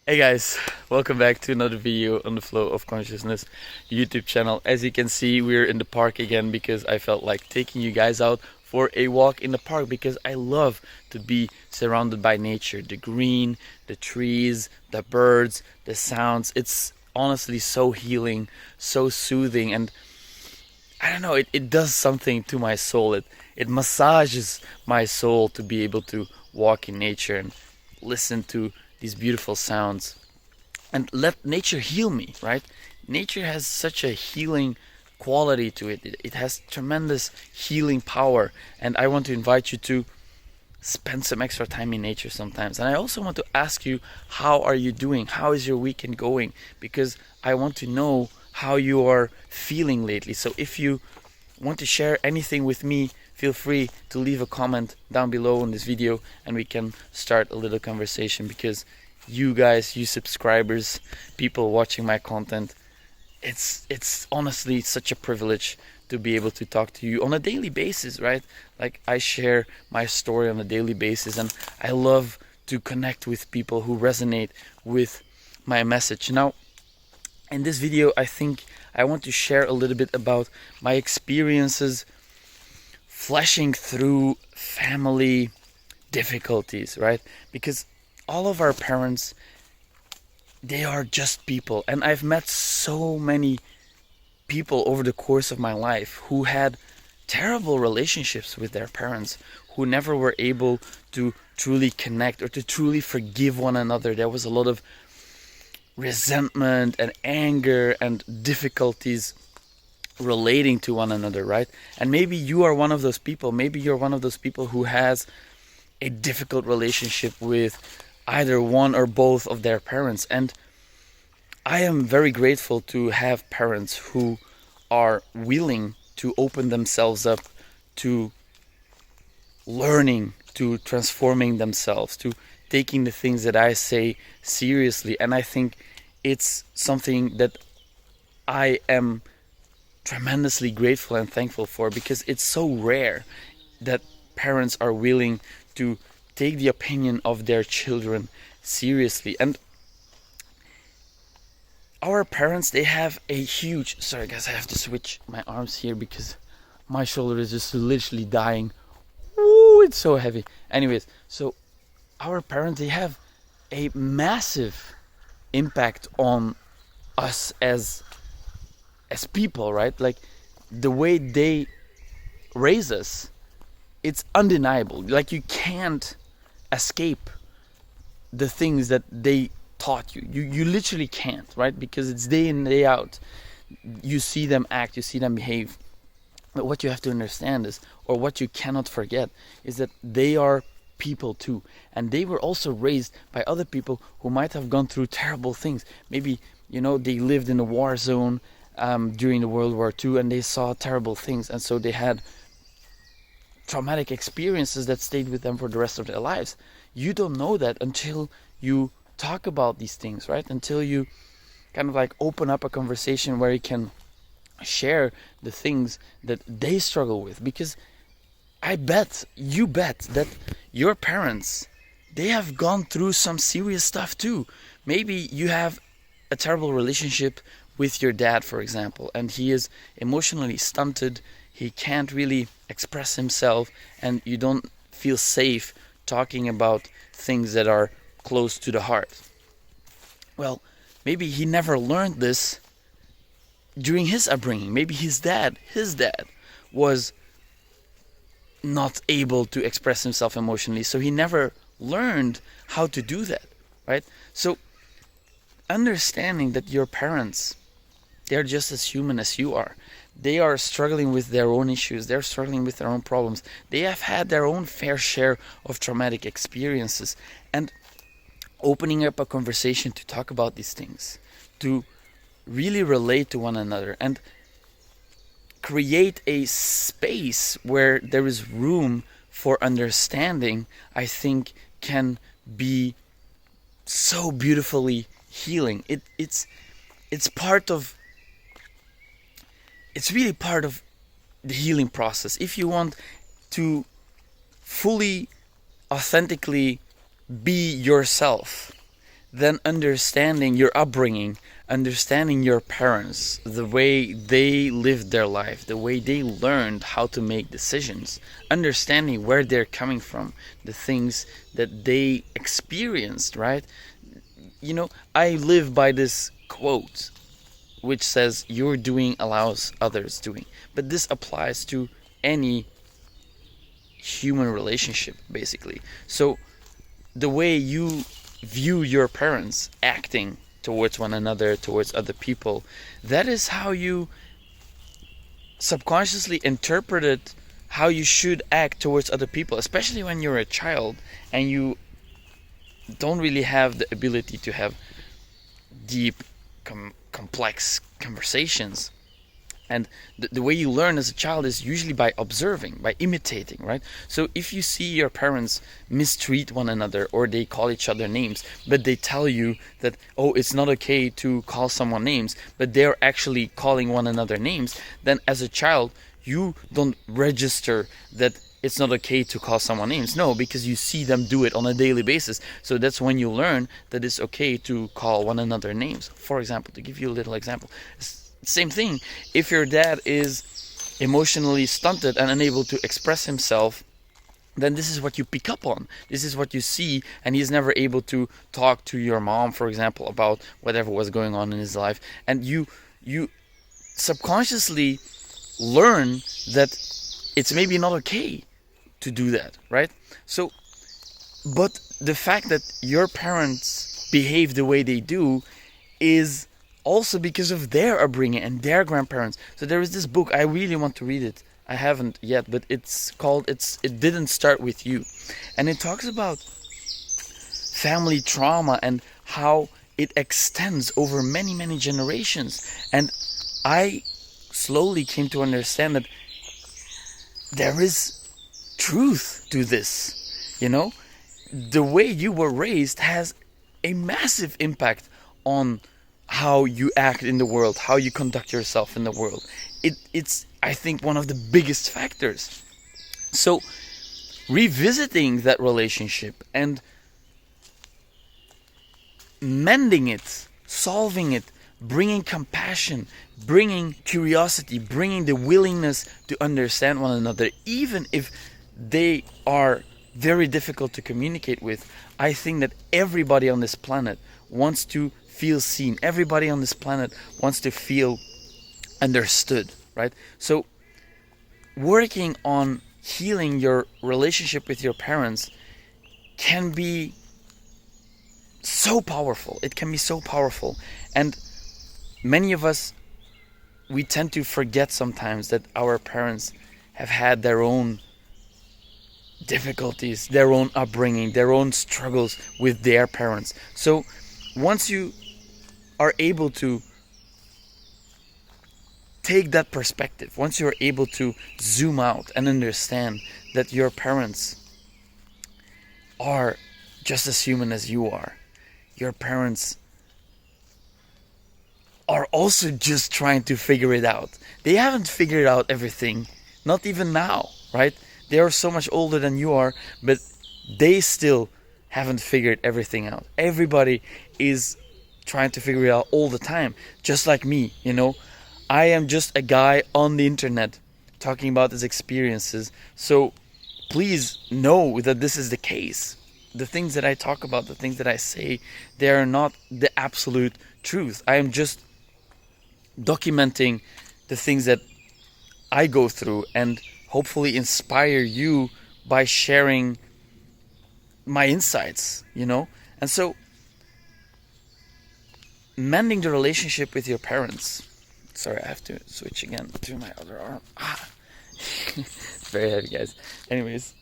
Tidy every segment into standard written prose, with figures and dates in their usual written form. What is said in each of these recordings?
Hey guys, welcome back to another video on the Flow of Consciousness YouTube channel. As you can see, we're in the park again because I felt like taking you guys out for a walk in the park because I love to be surrounded by nature. The green, the trees, the birds, the sounds. It's honestly so healing, so soothing, and I don't know, it does something to my soul. It massages my soul to be able to walk in nature and listen to these beautiful sounds and let nature heal me, right? Nature has such a healing quality to it. It has tremendous healing power, and I want to invite you to spend some extra time in nature sometimes. And I also want to ask you, how are you doing? How is your weekend going? Because I want to know how you are feeling lately. So if you want to share anything with me, feel free to leave a comment down below in this video and we can start a little conversation, because you guys, you subscribers, people watching my content, it's honestly such a privilege to be able to talk to you on a daily basis, right? Like, I share my story on a daily basis and I love to connect with people who resonate with my message. Now, in this video, I think I want to share a little bit about my experiences flashing through family difficulties, right? Because all of our parents, they are just people. And I've met so many people over the course of my life who had terrible relationships with their parents, who never were able to truly connect or to truly forgive one another. There was a lot of resentment and anger and difficulties relating to one another, right? And maybe you are one of those people. Maybe you're one of those people who has a difficult relationship with either one or both of their parents. And I am very grateful to have parents who are willing to open themselves up to learning, to transforming themselves, to taking the things that I say seriously. And I think it's something that I am tremendously grateful and thankful for, because it's so rare that parents are willing to take the opinion of their children seriously. And our parents, they have a huge, sorry guys, I have to switch my arms here because my shoulder is just literally dying. Ooh, it's so heavy. Anyways, so our parents, they have a massive impact on us as people, right? Like, the way they raise us, it's undeniable. Like, you can't escape the things that they taught you. You literally can't, right? Because it's day in, day out. You see them act, you see them behave. But what you have to understand is, or what you cannot forget, is that they are people too. And they were also raised by other people who might have gone through terrible things. Maybe, they lived in a war zone during the World War II and they saw terrible things. And so they had traumatic experiences that stayed with them for the rest of their lives. You don't know that until you talk about these things, right? Until you kind of like open up a conversation where you can share the things that they struggle with. Because you bet that your parents, they have gone through some serious stuff too. Maybe you have a terrible relationship with your dad, for example, and he is emotionally stunted. He can't really express himself, and you don't feel safe talking about things that are close to the heart. Well, maybe he never learned this during his upbringing. Maybe his dad was not able to express himself emotionally, so he never learned how to do that, right? So understanding that your parents, they're just as human as you are. They are struggling with their own issues. They're struggling with their own problems. They have had their own fair share of traumatic experiences. And opening up a conversation to talk about these things, to really relate to one another and create a space where there is room for understanding, I think can be so beautifully healing. It's really part of the healing process. If you want to fully, authentically be yourself, then understanding your upbringing, understanding your parents, the way they lived their life, the way they learned how to make decisions, understanding where they're coming from, the things that they experienced, right? You know, I live by this quote which says, your doing allows others doing. But this applies to any human relationship, basically. So the way you view your parents acting towards one another, towards other people, that is how you subconsciously interpreted how you should act towards other people, especially when you're a child and you don't really have the ability to have deep, complex conversations. And the way you learn as a child is usually by observing, by imitating, right? So if you see your parents mistreat one another, or they call each other names, but they tell you that, oh, it's not okay to call someone names, but they're actually calling one another names, then as a child, you don't register that it's not okay to call someone names. No, because you see them do it on a daily basis. So that's when you learn that it's okay to call one another names. For example, to give you a little example, same thing, if your dad is emotionally stunted and unable to express himself, then this is what you pick up on. This is what you see, and he's never able to talk to your mom, for example, about whatever was going on in his life. And you subconsciously learn that it's maybe not okay to do that, right? So, but the fact that your parents behave the way they do is also because of their upbringing and their grandparents. So there is this book, I really want to read it. I haven't yet, but it's called It Didn't Start With You. And it talks about family trauma and how it extends over many, many generations. And I slowly came to understand that there is truth to this. You know, the way you were raised has a massive impact on how you act in the world, how you conduct yourself in the world. It's, I think, one of the biggest factors. So revisiting that relationship and mending it, solving it, bringing compassion, bringing curiosity, bringing the willingness to understand one another, even if they are very difficult to communicate with. I think that everybody on this planet wants to feel seen. Everybody on this planet wants to feel understood, right? So working on healing your relationship with your parents can be so powerful. It can be so powerful. And many of us, we tend to forget sometimes that our parents have had their own difficulties, their own upbringing, their own struggles with their parents. So once you are able to take that perspective, once you're able to zoom out and understand that your parents are just as human as you are, your parents are also just trying to figure it out. They haven't figured out everything, not even now, right? They are so much older than you are, but they still haven't figured everything out. Everybody is trying to figure it out all the time, just like me, you know. I am just a guy on the internet talking about his experiences. So please know that this is the case. The things that I talk about, the things that I say, they are not the absolute truth. I am just documenting the things that I go through and hopefully inspire you by sharing my insights, you know. And so mending the relationship with your parents. Sorry, I have to switch again to my other arm. It's very heavy, guys. Anyways,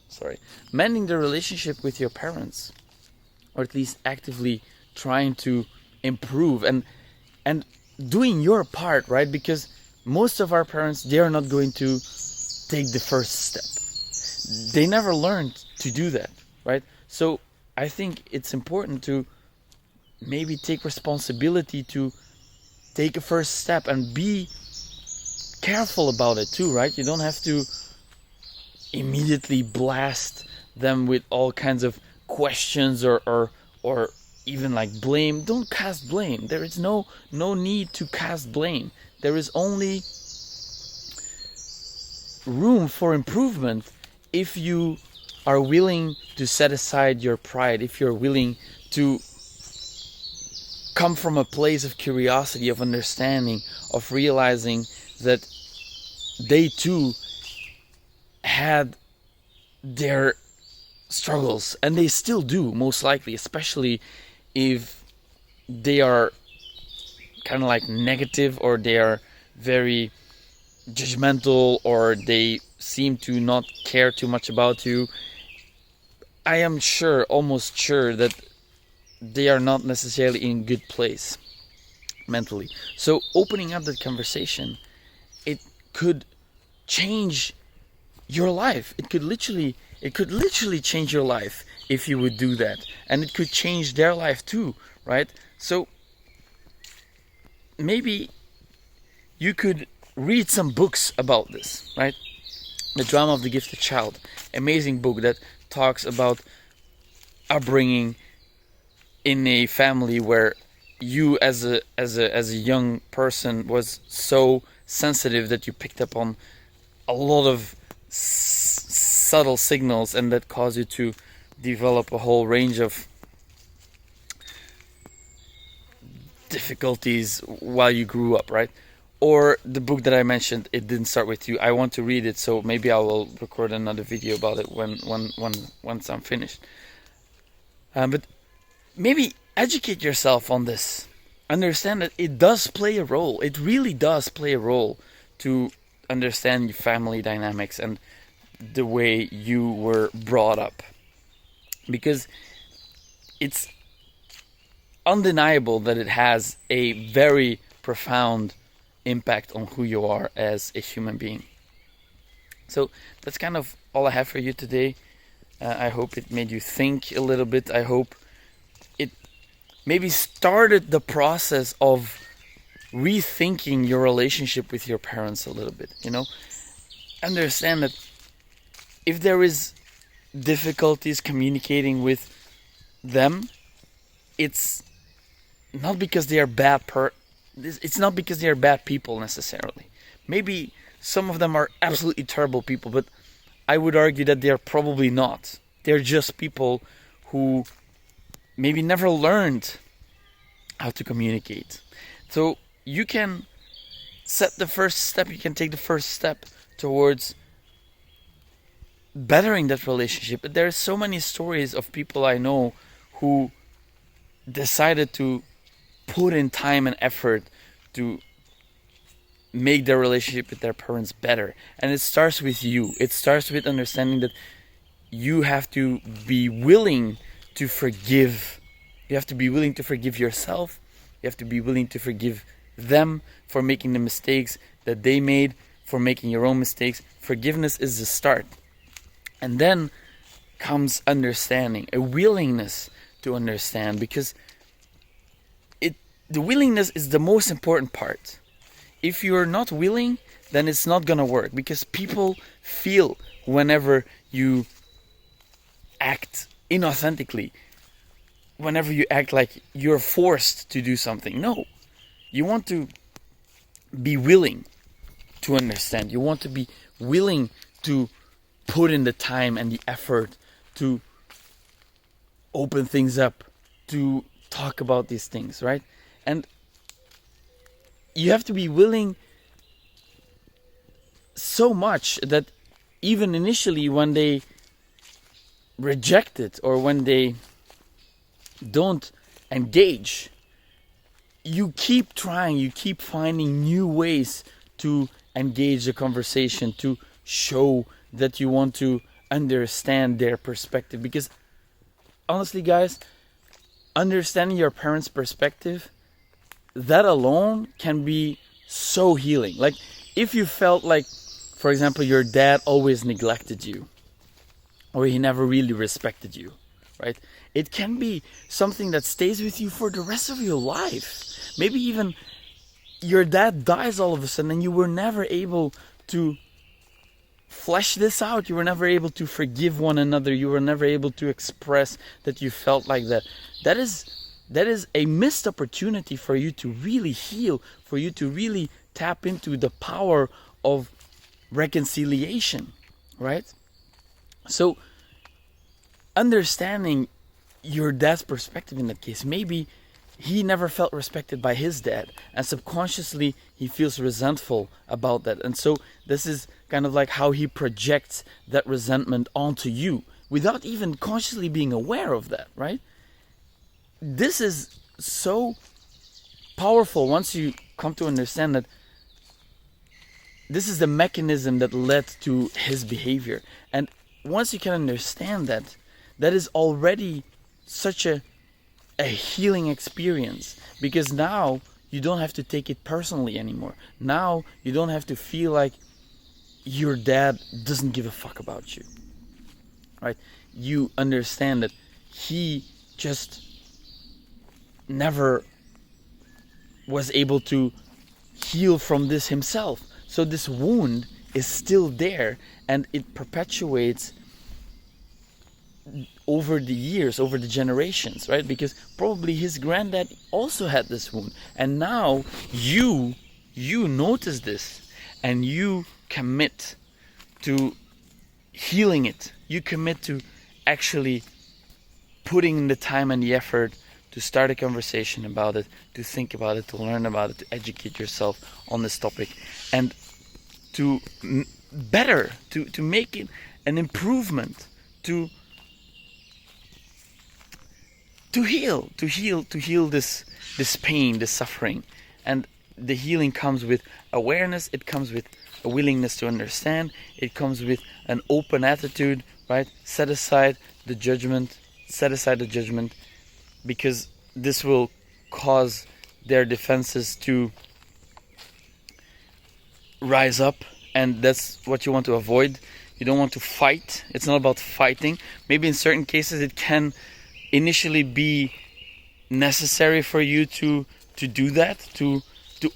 sorry. Mending the relationship with your parents, or at least actively trying to improve and doing your part, right? Because most of our parents, they are not going to take the first step. They never learned to do that, right? So I think it's important to maybe take responsibility to take a first step and be careful about it too, right? You don't have to immediately blast them with all kinds of questions or even like blame, don't cast blame. There is no need to cast blame. There is only room for improvement if you are willing to set aside your pride, if you're willing to come from a place of curiosity, of understanding, of realizing that they too had their struggles, and they still do, most likely, especially if they are kind of like negative, or they are very judgmental, or they seem to not care too much about you. I am sure, almost sure, that they are not necessarily in a good place mentally. So opening up that conversation, it could change your life. It could literally change your life if you would do that, and it could change their life too, right? So maybe you could read some books about this, right? The Drama of the Gifted Child, amazing book that talks about upbringing in a family where you as a young person was so sensitive that you picked up on a lot of subtle signals, and that caused you to develop a whole range of difficulties while you grew up, right? Or the book that I mentioned, It Didn't Start With You. I want to read it, so maybe I will record another video about it once I'm finished. But maybe educate yourself on this. Understand that it does play a role. It really does play a role to understand your family dynamics and the way you were brought up. Because it's undeniable that it has a very profound impact on who you are as a human being. So that's kind of all I have for you today. I hope it made you think a little bit. I hope it maybe started the process of rethinking your relationship with your parents a little bit. Understand that if there is difficulties communicating with them, it's not because they are it's not because they are bad people necessarily. Maybe some of them are absolutely terrible people, but I would argue that they are probably not. They're just people who maybe never learned how to communicate. So you can set the first step, you can take the first step towards bettering that relationship. But there are so many stories of people I know who decided to put in time and effort to make their relationship with their parents better. And it starts with you. It starts with understanding that you have to be willing to forgive. You have to be willing to forgive yourself. You have to be willing to forgive them for making the mistakes that they made, for making your own mistakes. Forgiveness is the start. And then comes understanding, a willingness to understand, because the willingness is the most important part. If you're not willing, then it's not gonna work, because people feel whenever you act inauthentically, whenever you act like you're forced to do something. No, you want to be willing to understand. You want to be willing to put in the time and the effort to open things up, to talk about these things, right? And you have to be willing so much that even initially when they reject it or when they don't engage, you keep trying, you keep finding new ways to engage the conversation, to show that you want to understand their perspective. Because honestly, guys, understanding your parents' perspective, that alone can be so healing. Like, if you felt like, for example, your dad always neglected you, or he never really respected you, right? It can be something that stays with you for the rest of your life. Maybe even your dad dies all of a sudden and you were never able to flesh this out. You were never able to forgive one another. You were never able to express that you felt like that. That is that is a missed opportunity for you to really heal, for you to really tap into the power of reconciliation, right? So understanding your dad's perspective in that case, maybe he never felt respected by his dad, and subconsciously he feels resentful about that. And so this is kind of like how he projects that resentment onto you without even consciously being aware of that, right? This is so powerful once you come to understand that this is the mechanism that led to his behavior. And once you can understand that, that is already such a healing experience, because now you don't have to take it personally anymore. Now you don't have to feel like your dad doesn't give a fuck about you, right? You understand that he just never was able to heal from this himself. So this wound is still there, and it perpetuates over the years, over the generations, right? Because probably his granddad also had this wound, and now you notice this, and you commit to healing it. You commit to actually putting in the time and the effort to start a conversation about it, to think about it, to learn about it, to educate yourself on this topic, and to better, to make it an improvement, to heal this pain, this suffering. And the healing comes with awareness, it comes with a willingness to understand, it comes with an open attitude, right? Set aside the judgment, because this will cause their defenses to rise up, and that's what you want to avoid. You don't want to fight. It's not about fighting. Maybe in certain cases it can initially be necessary for you to do that, to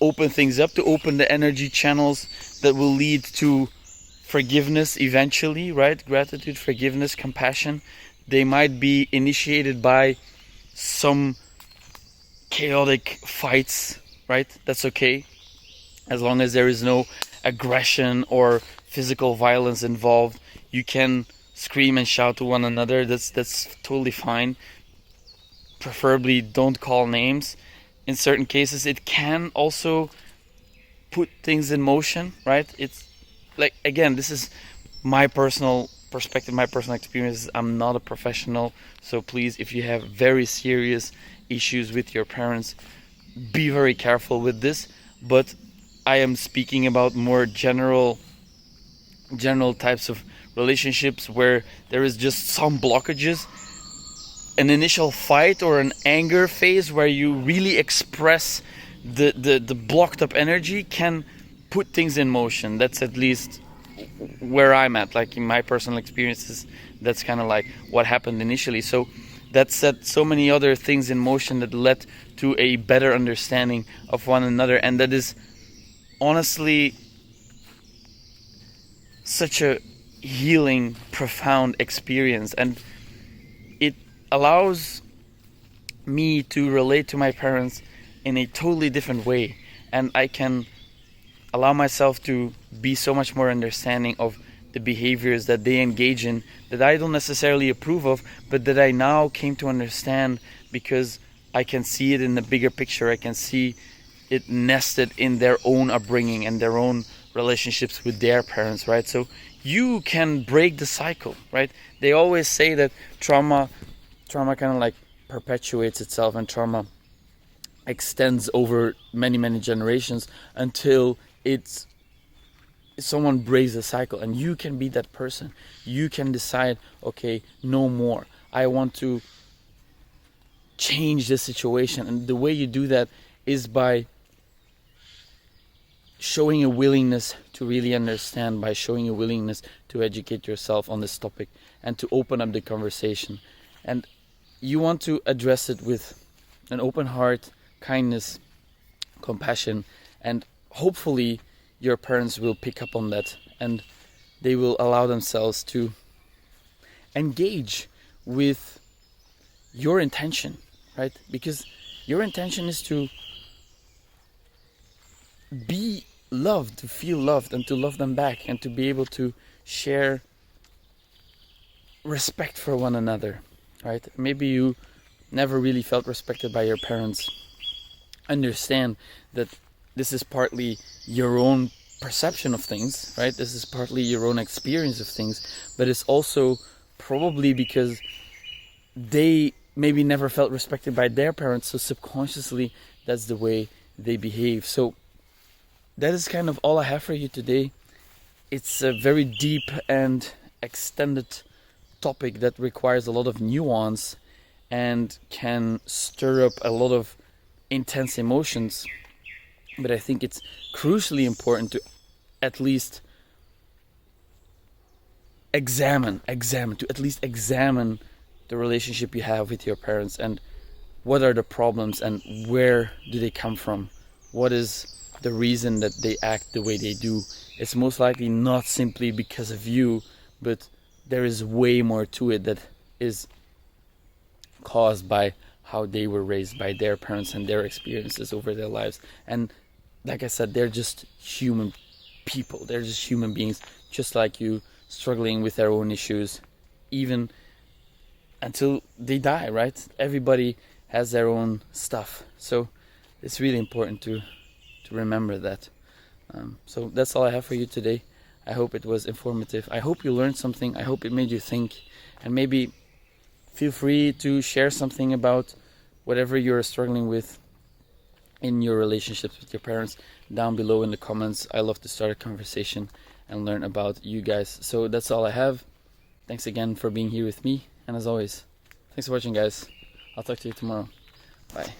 open things up, to open the energy channels that will lead to forgiveness eventually, right? Gratitude, forgiveness, compassion. They might be initiated by some chaotic fights, right? That's okay, as long as there is no aggression or physical violence involved. You can scream and shout to one another. That's totally fine. Preferably don't call names. In certain cases it can also put things in motion, right? It's like, again, this is my personal perspective, my personal experience. I'm not a professional, so please, if you have very serious issues with your parents, be very careful with this. But I am speaking about more general types of relationships where there is just some blockages. An initial fight or an anger phase where you really express the blocked up energy can put things in motion. That's at least where I'm at. Like in my personal experiences, that's kind of like what happened initially. So that set so many other things in motion that led to a better understanding of one another, and that is honestly such a healing, profound experience. And it allows me to relate to my parents in a totally different way, and I can allow myself to be so much more understanding of the behaviors that they engage in that I don't necessarily approve of, but that I now came to understand because I can see it in the bigger picture. I can see it nested in their own upbringing and their own relationships with their parents, right? So you can break the cycle, right? They always say that trauma kind of like perpetuates itself, and trauma extends over many generations until someone breaks the cycle. And you can be that person. You can decide, okay, no more. I want to change this situation. And the way you do that is by showing a willingness to really understand, by showing a willingness to educate yourself on this topic and to open up the conversation. And you want to address it with an open heart, kindness, compassion, and hopefully your parents will pick up on that and they will allow themselves to engage with your intention, right? Because your intention is to be loved, to feel loved, and to love them back, and to be able to share respect for one another, right? Maybe you never really felt respected by your parents. Understand that this is partly your own perception of things, right? This is partly your own experience of things, but it's also probably because they maybe never felt respected by their parents, so subconsciously that's the way they behave. So that is kind of all I have for you today. It's a very deep and extended topic that requires a lot of nuance and can stir up a lot of intense emotions. But I think it's crucially important to at least examine the relationship you have with your parents, and what are the problems and where do they come from? What is the reason that they act the way they do? It's most likely not simply because of you, but there is way more to it that is caused by how they were raised by their parents and their experiences over their lives. And like I said, they're just human people. They're just human beings, just like you, struggling with their own issues, even until they die, right? Everybody has their own stuff. So it's really important to remember that. So that's all I have for you today. I hope it was informative. I hope you learned something. I hope it made you think. And maybe feel free to share something about whatever you're struggling with in your relationships with your parents down below in the comments. I love to start a conversation and learn about you guys. So that's all I have. Thanks again for being here with me. And as always, thanks for watching, guys. I'll talk to you tomorrow. Bye.